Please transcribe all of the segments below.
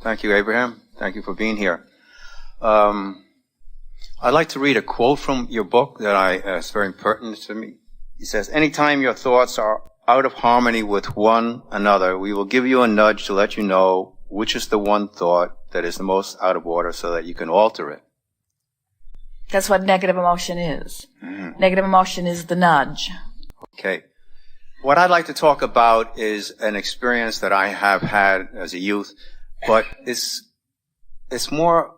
Thank you, Abraham. Thank you for being here. I'd like to read a quote from your book that is very pertinent to me. It says, "Anytime your thoughts are out of harmony with one another, we will give you a nudge to let you know which is the one thought that is the most out of order so that you can alter it." That's what negative emotion is. Mm-hmm. Negative emotion is the nudge. Okay. What I'd like to talk about is an experience that I have had as a youth, but it's more,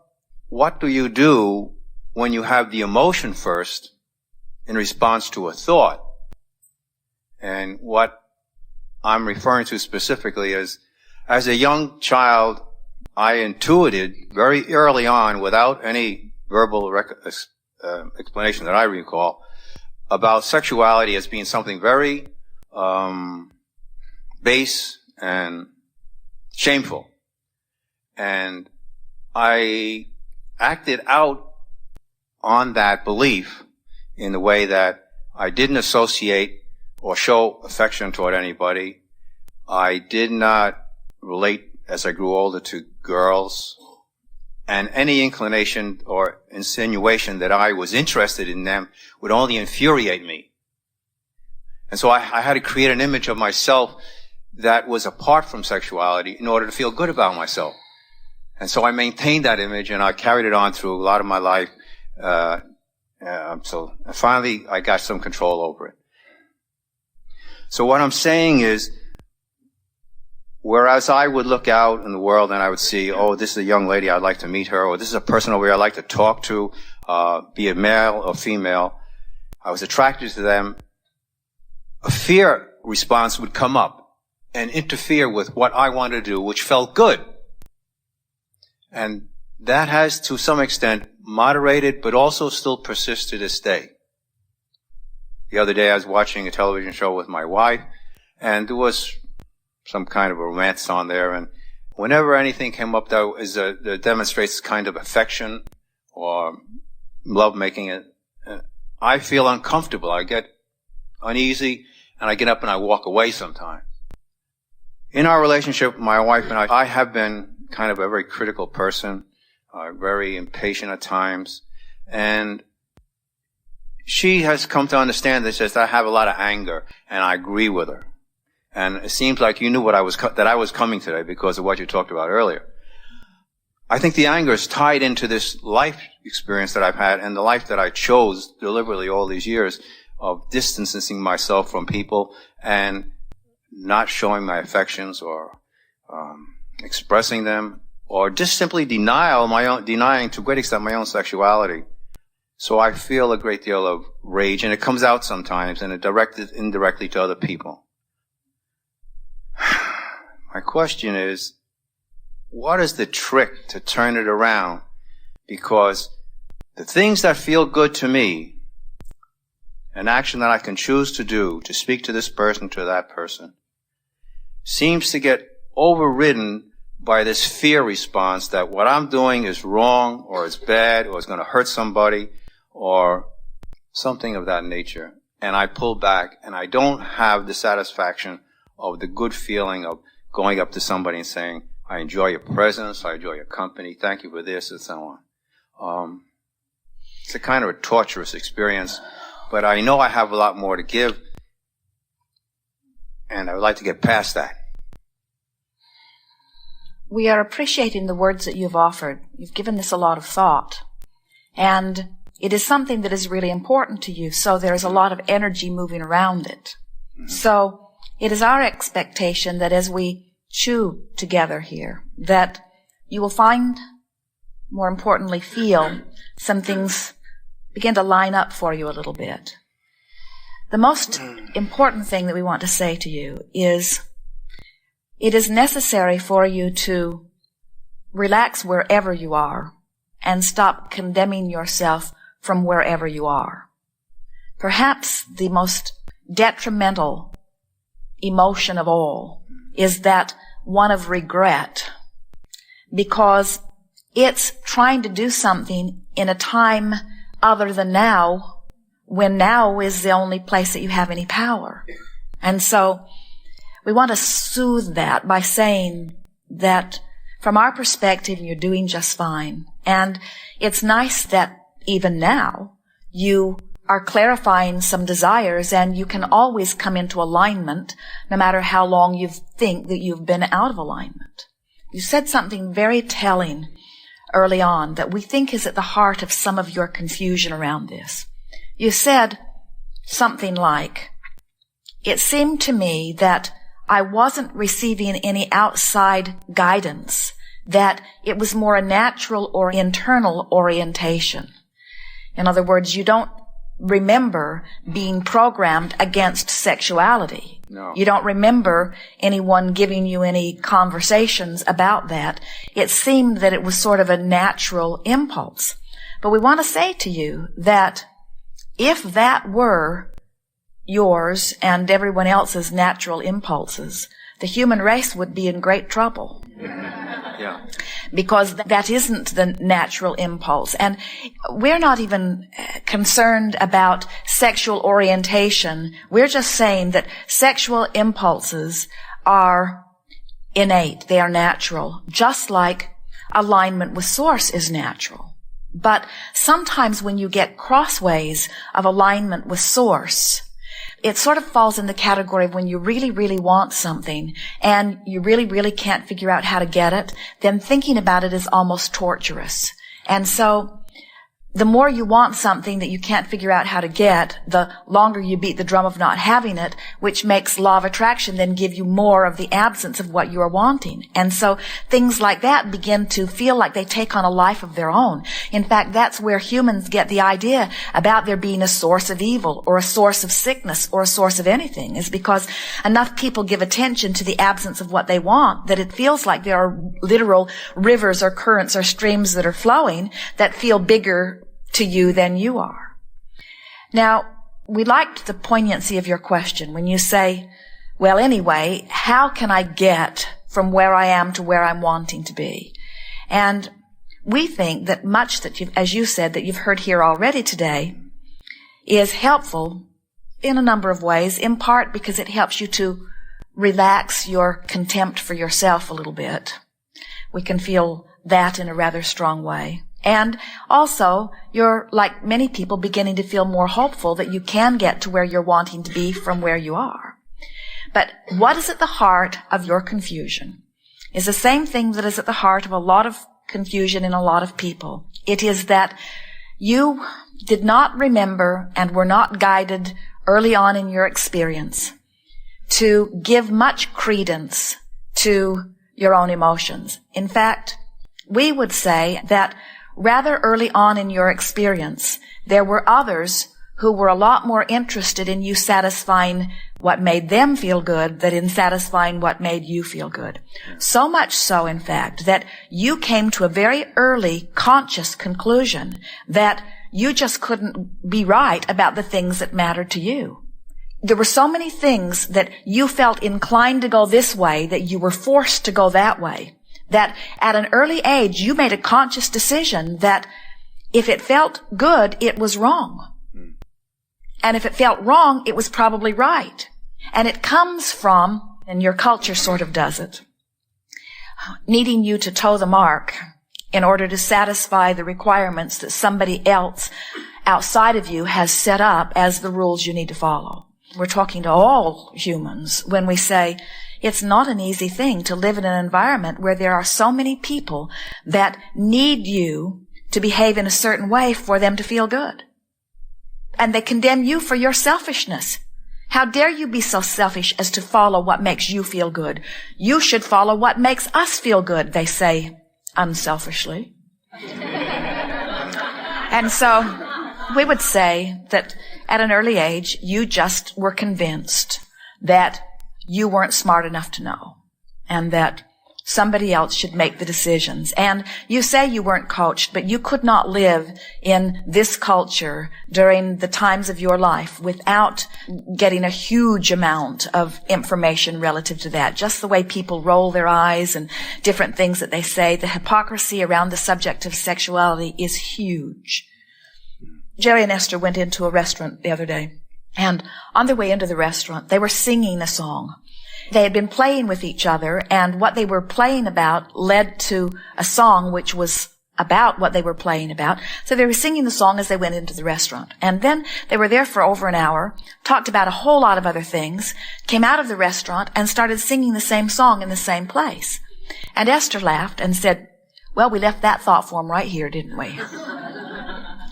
what do you do when you have the emotion first in response to a thought? And what I'm referring to specifically is, as a young child, I intuited very early on, without any verbal explanation that I recall, about sexuality as being something very base and shameful. And I acted out on that belief in the way that I didn't associate or show affection toward anybody. I did not relate as I grew older to girls. And any inclination or insinuation that I was interested in them would only infuriate me. And so I had to create an image of myself that was apart from sexuality in order to feel good about myself. And so I maintained that image, and I carried it on through a lot of my life. So finally I got some control over it. So what I'm saying is, whereas I would look out in the world and I would see, oh, this is a young lady, I'd like to meet her, or this is a person over here I'd like to talk to, be it male or female, I was attracted to them, a fear response would come up and interfere with what I wanted to do, which felt good. And that has, to some extent, moderated, but also still persists to this day. The other day I was watching a television show with my wife, and there was some kind of a romance on there, and whenever anything came up that demonstrates kind of affection or love-making, I feel uncomfortable. I get uneasy, and I get up and I walk away sometimes. In our relationship, my wife and I have been kind of a very critical person, very impatient at times, and she has come to understand this as I have a lot of anger, and I agree with her. And it seems like you knew that I was coming today because of what you talked about earlier. I think the anger is tied into this life experience that I've had and the life that I chose deliberately all these years of distancing myself from people and not showing my affections or expressing them, or just simply denying to a great extent my own sexuality. So I feel a great deal of rage, and it comes out sometimes, and it directed indirectly to other people. My question is, what is the trick to turn it around? Because the things that feel good to me, an action that I can choose to do, to speak to this person, to that person, seems to get overridden by this fear response that what I'm doing is wrong, or it's bad, or it's going to hurt somebody, or something of that nature. And I pull back, and I don't have the satisfaction of the good feeling of going up to somebody and saying, I enjoy your presence, I enjoy your company, thank you for this, and so on. It's a kind of a torturous experience, but I know I have a lot more to give, and I would like to get past that. We are appreciating the words that you've offered. You've given this a lot of thought, and it is something that is really important to you, so there's a lot of energy moving around it. Mm-hmm. So it is our expectation that as we chew together here, that you will find, more importantly, feel some things begin to line up for you a little bit. The most important thing that we want to say to you is it is necessary for you to relax wherever you are and stop condemning yourself from wherever you are. Perhaps the most detrimental emotion of all is that one of regret, because it's trying to do something in a time other than now, when now is the only place that you have any power. And so we want to soothe that by saying that from our perspective, you're doing just fine. And it's nice that even now you are clarifying some desires, and you can always come into alignment no matter how long you think that you've been out of alignment. You said something very telling early on that we think is at the heart of some of your confusion around this. You said something like, it seemed to me that I wasn't receiving any outside guidance, that it was more a natural or internal orientation. In other words, you don't remember being programmed against sexuality. No. You don't remember anyone giving you any conversations about that. It seemed that it was sort of a natural impulse. But we want to say to you that if that were yours and everyone else's natural impulses, the human race would be in great trouble. Yeah. Because that isn't the natural impulse. And we're not even concerned about sexual orientation. We're just saying that sexual impulses are innate. They are natural. Just like alignment with Source is natural. But sometimes when you get crossways of alignment with Source, it sort of falls in the category of when you really, really want something and you really, really can't figure out how to get it, then thinking about it is almost torturous. And so the more you want something that you can't figure out how to get, the longer you beat the drum of not having it, which makes law of attraction then give you more of the absence of what you are wanting. And so things like that begin to feel like they take on a life of their own. In fact, that's where humans get the idea about there being a source of evil or a source of sickness or a source of anything, is because enough people give attention to the absence of what they want that it feels like there are literal rivers or currents or streams that are flowing that feel bigger to you than you are. Now, we liked the poignancy of your question when you say, well, anyway, how can I get from where I am to where I'm wanting to be? And we think that much that as you said, that you've heard here already today is helpful in a number of ways, in part because it helps you to relax your contempt for yourself a little bit. We can feel that in a rather strong way. And also, you're, like many people, beginning to feel more hopeful that you can get to where you're wanting to be from where you are. But what is at the heart of your confusion is the same thing that is at the heart of a lot of confusion in a lot of people. It is that you did not remember and were not guided early on in your experience to give much credence to your own emotions. In fact, we would say that rather early on in your experience, there were others who were a lot more interested in you satisfying what made them feel good than in satisfying what made you feel good. So much so, in fact, that you came to a very early conscious conclusion that you just couldn't be right about the things that mattered to you. There were so many things that you felt inclined to go this way that you were forced to go that way. That at an early age, you made a conscious decision that if it felt good, it was wrong. And if it felt wrong, it was probably right. And it comes from, and your culture sort of does it, needing you to toe the mark in order to satisfy the requirements that somebody else outside of you has set up as the rules you need to follow. We're talking to all humans when we say, it's not an easy thing to live in an environment where there are so many people that need you to behave in a certain way for them to feel good. And they condemn you for your selfishness. How dare you be so selfish as to follow what makes you feel good? You should follow what makes us feel good, they say unselfishly. And so we would say that at an early age, you just were convinced that you weren't smart enough to know, and that somebody else should make the decisions. And you say you weren't coached, but you could not live in this culture during the times of your life without getting a huge amount of information relative to that. Just the way people roll their eyes and different things that they say. The hypocrisy around the subject of sexuality is huge. Jerry and Esther went into a restaurant the other day. And on their way into the restaurant, they were singing a song. they had been playing with each other, and what they were playing about led to a song which was about what they were playing about. So they were singing the song as they went into the restaurant. And then they were there for over an hour, talked about a whole lot of other things, came out of the restaurant and started singing the same song in the same place. And Esther laughed and said, "Well, we left that thought form right here, didn't we?"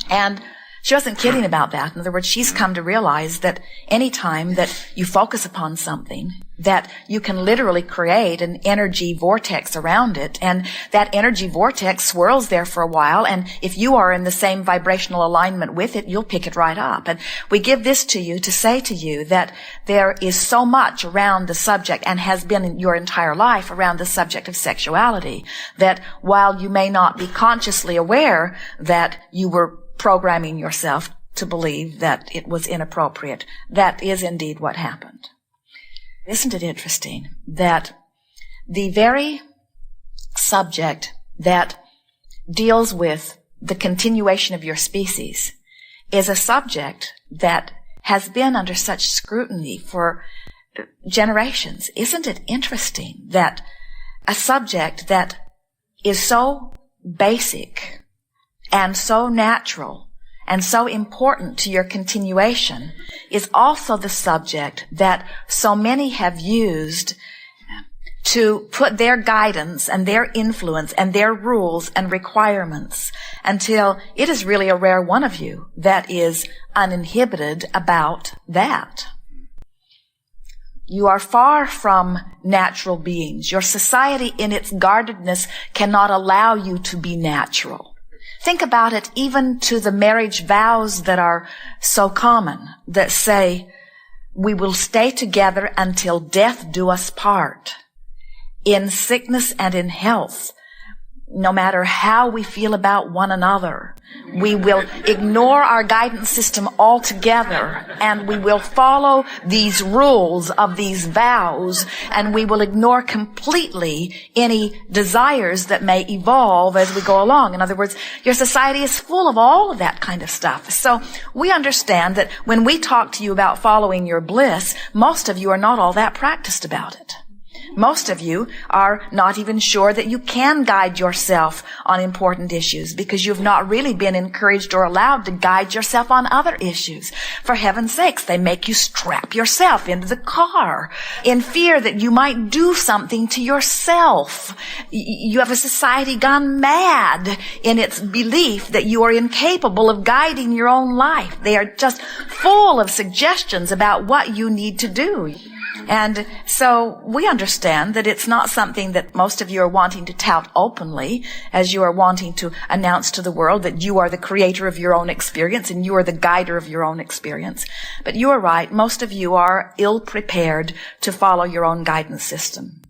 And she wasn't kidding about that. In other words, she's come to realize that any time that you focus upon something, that you can literally create an energy vortex around it, and that energy vortex swirls there for a while, and if you are in the same vibrational alignment with it, you'll pick it right up. And we give this to you to say to you that there is so much around the subject, and has been in your entire life around the subject of sexuality, that while you may not be consciously aware that you were programming yourself to believe that it was inappropriate, that is indeed what happened. Isn't it interesting that the very subject that deals with the continuation of your species is a subject that has been under such scrutiny for generations? Isn't it interesting that a subject that is so basic and so natural and so important to your continuation is also the subject that so many have used to put their guidance and their influence and their rules and requirements, until it is really a rare one of you that is uninhibited about that. You are far from natural beings. Your society in its guardedness cannot allow you to be natural. Think about it even to the marriage vows that are so common, that say, "We will stay together until death do us part, in sickness and in health, no matter how we feel about one another. We will ignore our guidance system altogether, and we will follow these rules of these vows, and we will ignore completely any desires that may evolve as we go along." In other words, your society is full of all of that kind of stuff. So we understand that when we talk to you about following your bliss, most of you are not all that practiced about it. Most of you are not even sure that you can guide yourself on important issues, because you've not really been encouraged or allowed to guide yourself on other issues. For heaven's sakes, they make you strap yourself into the car in fear that you might do something to yourself. You have a society gone mad in its belief that you are incapable of guiding your own life. They are just full of suggestions about what you need to do. And so we understand that it's not something that most of you are wanting to tout openly, as you are wanting to announce to the world that you are the creator of your own experience and you are the guider of your own experience. But you are right, most of you are ill-prepared to follow your own guidance system,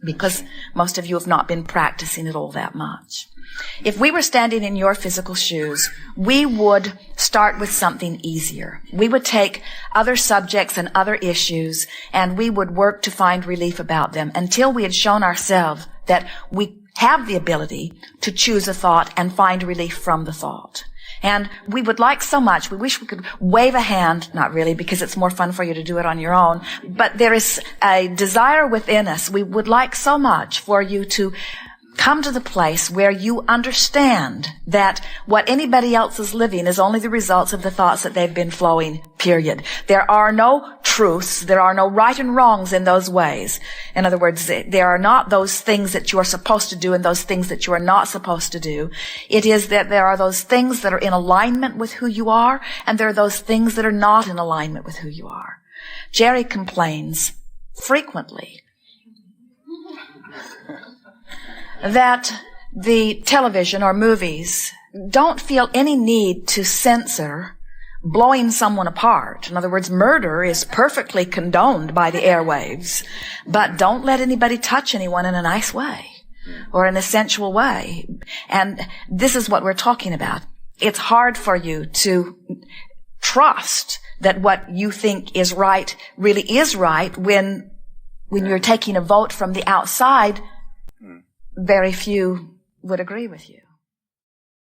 because most of you have not been practicing it all that much. If we were standing in your physical shoes, we would start with something easier. We would take other subjects and other issues, and we would work to find relief about them until we had shown ourselves that we have the ability to choose a thought and find relief from the thought. And we would like so much, we wish we could wave a hand, not really, because it's more fun for you to do it on your own, but there is a desire within us. We would like so much for you to come to the place where you understand that what anybody else is living is only the results of the thoughts that they've been flowing, period. There are no truths, there are no right and wrongs in those ways. In other words, there are not those things that you are supposed to do and those things that you are not supposed to do. It is that there are those things that are in alignment with who you are, and there are those things that are not in alignment with who you are. Jerry complains frequently that the television or movies don't feel any need to censor blowing someone apart. In other words, murder is perfectly condoned by the airwaves, but don't let anybody touch anyone in a nice way or in a sensual way. And this is what we're talking about. It's hard for you to trust that what you think is right really is right when you're taking a vote from the outside. Very few would agree with you.